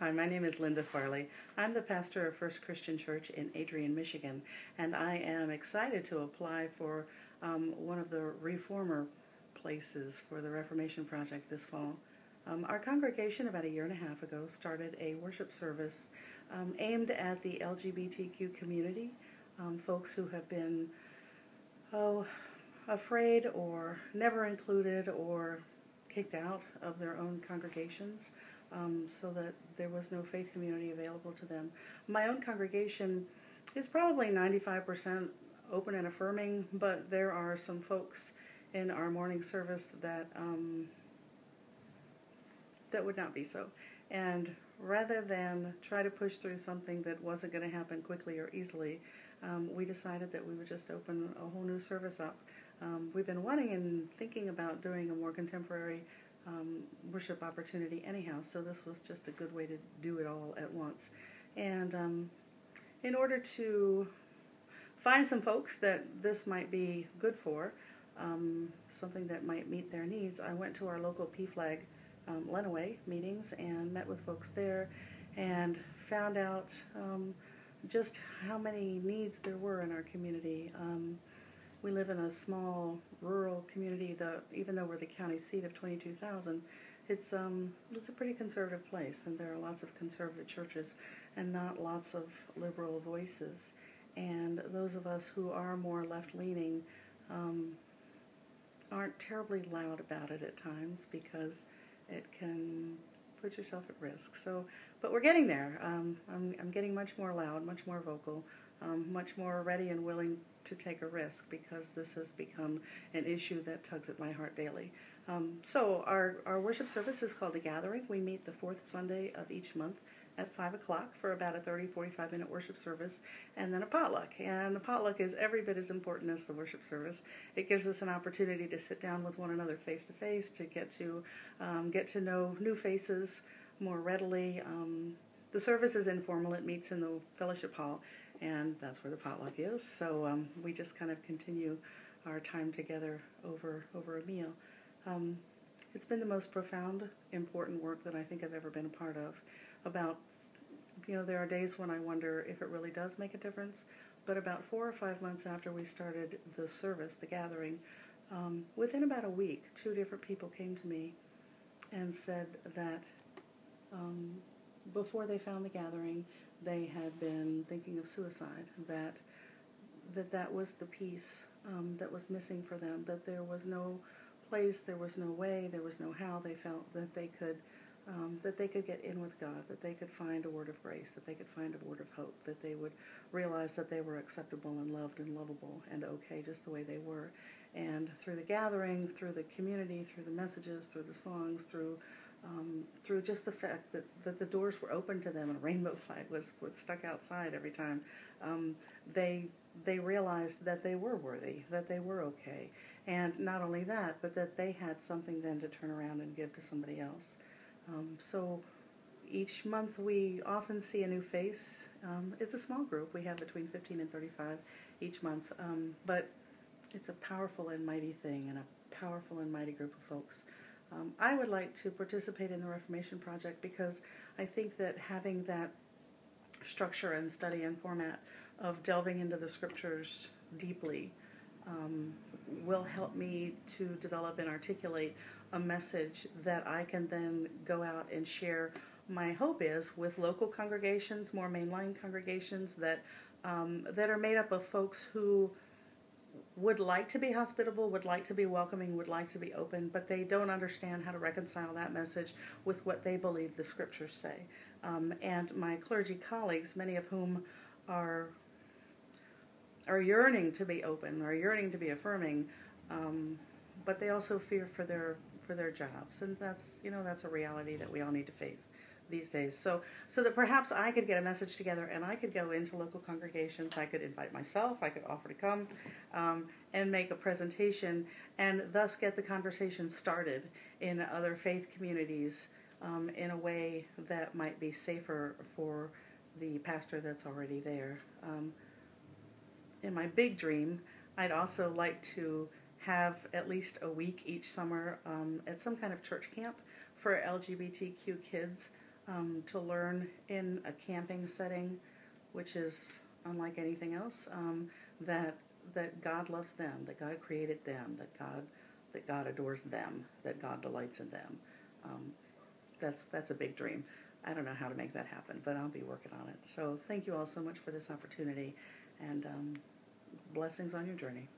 Hi, my name is Linda Farley. I'm the pastor of First Christian Church in Adrian, Michigan, and I am excited to apply for one of the reformer places for the Reformation Project this fall. Our congregation about a year and a half ago started a worship service aimed at the LGBTQ community, folks who have been afraid or never included or kicked out of their own congregations, so that there was no faith community available to them. My own congregation is probably 95% open and affirming, but there are some folks in our morning service that would not be so. And rather than try to push through something that wasn't going to happen quickly or easily, we decided that we would just open a whole new service up. We've been wanting and thinking about doing a more contemporary worship opportunity anyhow, so this was just a good way to do it all at once. And in order to find some folks that this might be good for, something that might meet their needs, I went to our local PFLAG Lenawee meetings and met with folks there and found out just how many needs there were in our community. We live in a small rural community that, even though we're the county seat of 22,000, it's a pretty conservative place, and there are lots of conservative churches and not lots of liberal voices. And those of us who are more left-leaning aren't terribly loud about it at times because it can put yourself at risk. So, but we're getting there. I'm getting much more loud, much more vocal, much more ready and willing to take a risk, because this has become an issue that tugs at my heart daily. So our worship service is called The Gathering. We meet the fourth Sunday of each month at 5 o'clock for about a 30-45 minute worship service, and then a potluck. And the potluck is every bit as important as the worship service. It gives us an opportunity to sit down with one another face to face, to get to know new faces more readily. The service is informal. It meets in the fellowship hall, and that's where the potluck is. So we just kind of continue our time together over a meal. It's been the most profound, important work that I think I've ever been a part of. There are days when I wonder if it really does make a difference, but about 4 or 5 months after we started the service, the gathering, within about a week, 2 different people came to me and said that before they found the gathering, they had been thinking of suicide, that was the piece that was missing for them, that there was no place, there was no way, there was no how they felt that they could get in with God, that they could find a word of grace, that they could find a word of hope, that they would realize that they were acceptable and loved and lovable and okay just the way they were. And through the gathering, through the community, through the messages, through the songs, through just the fact that the doors were open to them and a rainbow flag was stuck outside every time, they realized that they were worthy, that they were okay. And not only that, but that they had something then to turn around and give to somebody else. So each month we often see a new face. It's a small group. We have between 15 and 35 each month. But it's a powerful and mighty thing, and a powerful and mighty group of folks. I would like to participate in the Reformation Project because I think that having that structure and study and format of delving into the scriptures deeply will help me to develop and articulate a message that I can then go out and share, my hope is, with local congregations, more mainline congregations that are made up of folks who would like to be hospitable, would like to be welcoming, would like to be open, but they don't understand how to reconcile that message with what they believe the scriptures say. And my clergy colleagues, many of whom are yearning to be open, are yearning to be affirming, but they also fear for their jobs, and that's a reality that we all need to face these days. So that perhaps I could get a message together and I could go into local congregations, I could invite myself, I could offer to come and make a presentation, and thus get the conversation started in other faith communities in a way that might be safer for the pastor that's already there. In my big dream, I'd also like to have at least a week each summer at some kind of church camp for LGBTQ kids to learn in a camping setting, which is unlike anything else, that God loves them, that God created them, that God adores them, that God delights in them. Um, that's a big dream. I don't know how to make that happen, but I'll be working on it. So thank you all so much for this opportunity, and blessings on your journey.